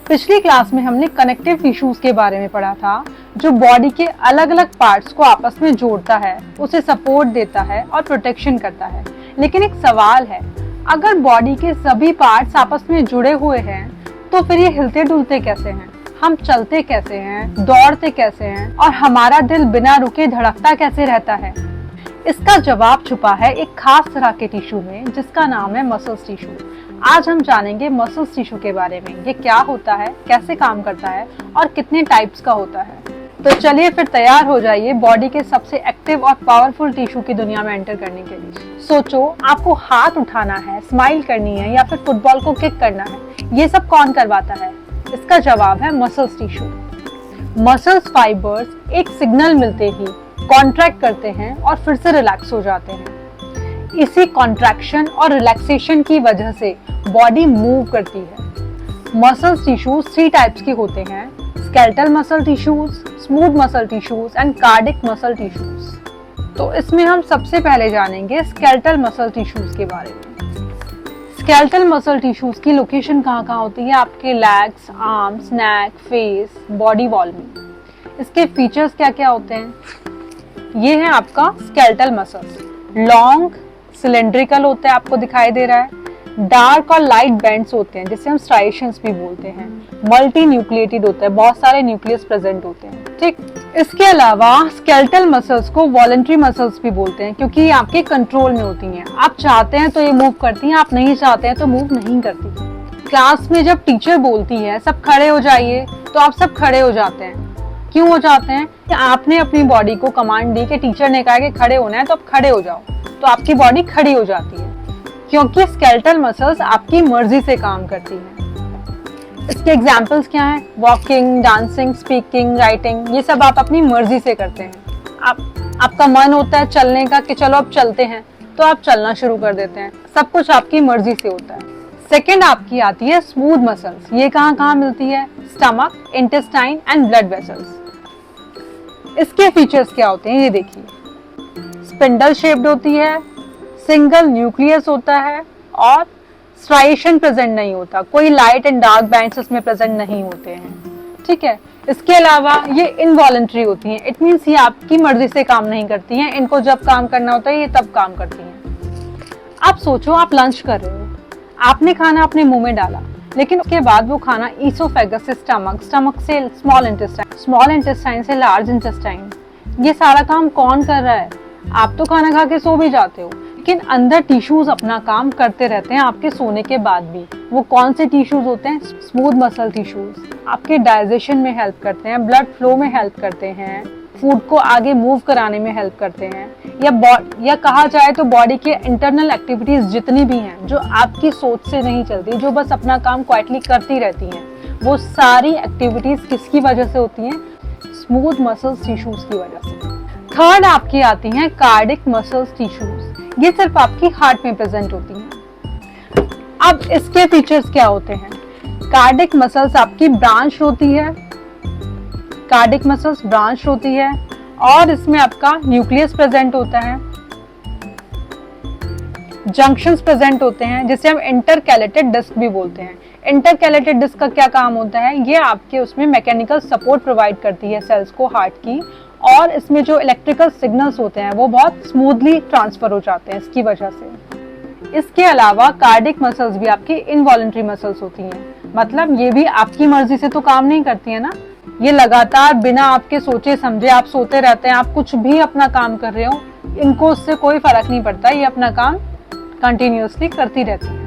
पिछली क्लास में हमने कनेक्टिव टिश्यूज के बारे में पढ़ा था, जो बॉडी के अलग अलग पार्ट्स को आपस में जोड़ता है, उसे सपोर्ट देता है और प्रोटेक्शन करता है। लेकिन एक सवाल है, अगर बॉडी के सभी पार्ट्स आपस में जुड़े हुए हैं तो फिर ये हिलते डुलते कैसे हैं, हम चलते कैसे हैं, दौड़ते कैसे हैं और हमारा दिल बिना रुके धड़कता कैसे रहता है? इसका जवाब छुपा है एक खास तरह के टिश्यू में, जिसका नाम है मसल्स टिश्यू। आज हम जानेंगे मसल्स टिश्यू के बारे में, ये क्या होता है, कैसे काम करता है और कितने टाइप्स का होता है। तो चलिए फिर तैयार हो जाइए बॉडी के सबसे एक्टिव और पावरफुल टिश्यू की दुनिया में एंटर करने के लिए। सोचो, आपको हाथ उठाना है, स्माइल करनी है या फिर फुटबॉल को किक करना है, ये सब कौन करवाता है? इसका जवाब है मसल्स टिश्यू। मसल्स फाइबर्स एक सिग्नल मिलते ही कॉन्ट्रैक्ट करते हैं और फिर से रिलैक्स हो जाते हैं। इसी कॉन्ट्रैक्शन और रिलैक्सेशन की वजह से बॉडी मूव करती है। मसल्स टिश्यूज 3 टाइप्स के होते हैं: skeletal muscle tissues, smooth muscle tissues and cardiac muscle tissues. तो इसमें हम सबसे पहले जानेंगे स्केलेटल मसल टिश्यूज के बारे में। स्केलेटल मसल टिश्यूज की लोकेशन कहाँ होती है? आपके लेग्स, आर्म्स, नेक, फेस, बॉडी वॉल में। इसके फीचर्स क्या क्या होते हैं? ये है आपका स्केलेटल मसल्स। लॉन्ग सिलेंड्रिकल होता है, आपको दिखाई दे रहा है। डार्क और लाइट बैंड्स होते हैं, जिसे हम स्ट्राइएशंस भी बोलते हैं। मल्टी न्यूक्लिएटेड होता है, बहुत सारे न्यूक्लियस प्रेजेंट होते हैं। ठीक, इसके अलावा स्केलेटल मसल्स को वॉलंटरी मसल्स भी बोलते हैं, क्योंकि ये आपके कंट्रोल में होती हैं। आप चाहते हैं तो ये मूव करती हैं, आप नहीं चाहते हैं तो मूव नहीं करती। क्लास में जब टीचर बोलती है सब खड़े हो जाइए, तो आप सब खड़े हो जाते हैं। क्यों हो जाते हैं? कि आपने अपनी बॉडी को कमांड दी कि टीचर ने कहा कि खड़े होना है, तो आप खड़े हो जाओ, तो आपकी बॉडी खड़ी हो जाती है, क्योंकि स्केलेटल मसल्स आपकी मर्जी से काम करती हैं। इसके एग्जांपल्स क्या हैं? वॉकिंग, डांसिंग, स्पीकिंग, राइटिंग, ये सब आप अपनी मर्जी से करते हैं। आपका मन होता है चलने का कि चलो अब चलते हैं, तो आप चलना शुरू कर देते हैं। सब कुछ आपकी मर्जी से होता है। सेकेंड आपकी आती है स्मूथ मसल्स। ये कहाँ मिलती है? Stomach, intestine and blood vessels. इसके फीचर्स क्या होते हैं? ये देखिए, स्पिंडल शेप्ड होती है, सिंगल न्यूक्लियस होता है और स्ट्राइएशन प्रेजेंट नहीं होता। कोई लाइट एंड डार्क बैंड्स इसमें प्रेजेंट नहीं होते हैं। ठीक है, इसके अलावा ये इनवॉलंटरी होती हैं। इट मीन्स ये आपकी मर्जी से काम नहीं करती हैं। इनको जब काम करना होता है ये तब काम करती हैं। आप सोचो, आप लंच कर रहे हो, आपने खाना अपने मुंह में डाला, लेकिन उसके बाद वो खाना ईसोफेगस से स्टमक, स्टमक से स्मॉल इंटेस्टाइन, स्मॉल इंटेस्टाइन से लार्ज इंटेस्टाइन, ये सारा काम कौन कर रहा है? आप तो खाना खा के सो भी जाते हो, लेकिन अंदर टिश्यूज अपना काम करते रहते हैं आपके सोने के बाद भी। वो कौन से टिश्यूज होते हैं? Smooth muscle tissues. आपके डाइजेशन में हेल्प करते हैं, ब्लड फ्लो में हेल्प करते हैं, फूड को आगे मूव कराने में हेल्प करते हैं, या कहा जाए तो बॉडी के इंटरनल एक्टिविटीज जितनी भी हैं जो आपकी सोच से नहीं चलती, जो बस अपना काम क्वाइटली करती रहती हैं, वो सारी एक्टिविटीज किसकी वजह से होती हैं? स्मूथ मसल्स टिश्यूज की वजह से। थर्ड आपकी आती हैं कार्डिक मसल्स टिश्यूज। ये सिर्फ आपकी हार्ट में प्रेजेंट होती हैं। अब इसके फीचर्स क्या होते हैं? कार्डिक मसल्स आपकी ब्रांच होती है, कार्डिक मसल्स ब्रांच होती है और इसमें आपका न्यूक्लियस प्रेजेंट होता है, जंक्शंस प्रेजेंट होते हैं, जिसे हम इंटरकैलेटेड डिस्क भी बोलते हैं। इंटरकैलेटेड डिस्क का क्या काम होता है? ये आपके उसमें मैकेनिकल सपोर्ट प्रोवाइड करती है सेल्स को, हार्ट की, और इसमें जो इलेक्ट्रिकल सिग्नल्स होते हैं वो बहुत स्मूथली ट्रांसफर हो जाते हैं इसकी वजह से। इसके अलावा कार्डिक मसल्स भी आपकी इनवॉलंटरी मसल्स होती हैं, मतलब ये भी आपकी मर्जी से तो काम नहीं करती है ना। ये लगातार बिना आपके सोचे समझे आप सोते रहते हैं, आप कुछ भी अपना काम कर रहे हो, इनको उससे कोई फर्क नहीं पड़ता, ये अपना काम कंटिन्यूअसली करती रहती है।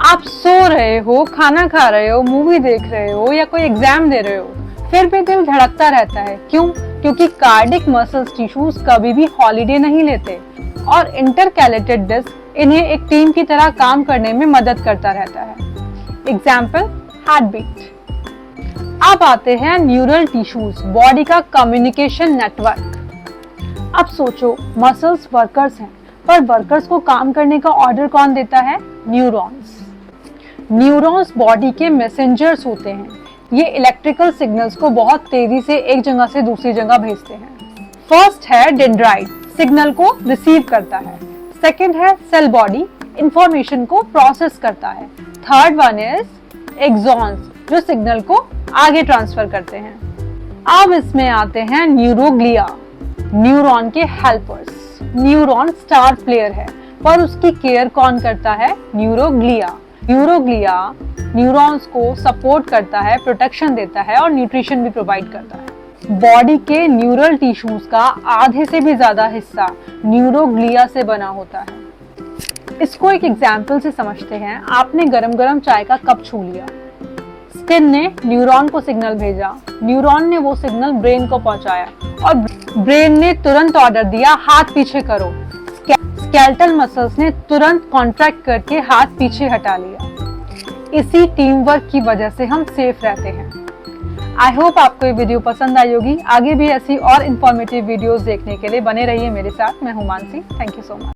आप सो रहे हो, खाना खा रहे हो, मूवी देख रहे हो या कोई एग्जाम दे रहे हो, फिर भी दिल धड़कता रहता है। क्यों? क्योंकि कार्डिक मसल्स टिश्यूज कभी भी हॉलीडे नहीं लेते और इंटरकैलेटेड डिस्क इन्हें एक टीम की तरह काम करने में मदद करता रहता है। Example, heart beat. अब आते हैं न्यूरल टिश्यूज, बॉडी का कम्युनिकेशन नेटवर्क। अब सोचो, मसल्स वर्कर्स हैं, पर वर्कर्स को काम करने का ऑर्डर कौन देता है? न्यूरॉन्स। न्यूरॉन्स बॉडी के मैसेंजर्स होते हैं। ये इलेक्ट्रिकल सिग्नल्स को बहुत तेजी से एक जगह से दूसरी जगह भेजते हैं। फर्स्ट है डेंड्राइट, सिग्नल को रिसीव करता है। सेकंड है सेल बॉडी, इंफॉर्मेशन को प्रोसेस करता है। थर्ड वन इज एक्सॉन्स जो सिग्नल को आगे ट्रांसफर करते हैं। अब इसमें आते हैं न्यूरोग्लिया, न्यूरॉन के हेल्पर्स। न्यूरॉन स्टार प्लेयर है, पर उसकी केयर कौन करता है? न्यूरोग्लिया। न्यूरोग्लिया न्यूरॉन्स को सपोर्ट करता है, प्रोटेक्शन देता है और न्यूट्रिशन भी प्रोवाइड करता है। बॉडी के न्यूरल टिश्यूज का आधे से भी ज्यादा हिस्सा न्यूरोग्लिया से बना होता है। इसको एक एग्जाम्पल से समझते हैं। आपने गरम गरम चाय का कप छू लिया, स्किन ने न्यूरॉन को सिग्नल भेजा, न्यूरॉन ने वो सिग्नल ब्रेन को पहुंचाया और ब्रेन ने तुरंत ऑर्डर दिया हाथ पीछे करो। स्केलेटल मसल्स ने तुरंत कॉन्ट्रैक्ट करके हाथ पीछे हटा लिया। इसी टीम वर्क की वजह से हम सेफ रहते हैं। आई होप आपको ये वीडियो पसंद आई होगी। आगे भी ऐसी और इन्फॉर्मेटिव वीडियोस देखने के लिए बने रहिए मेरे साथ। मैं हूं Mansi. Thank you so much.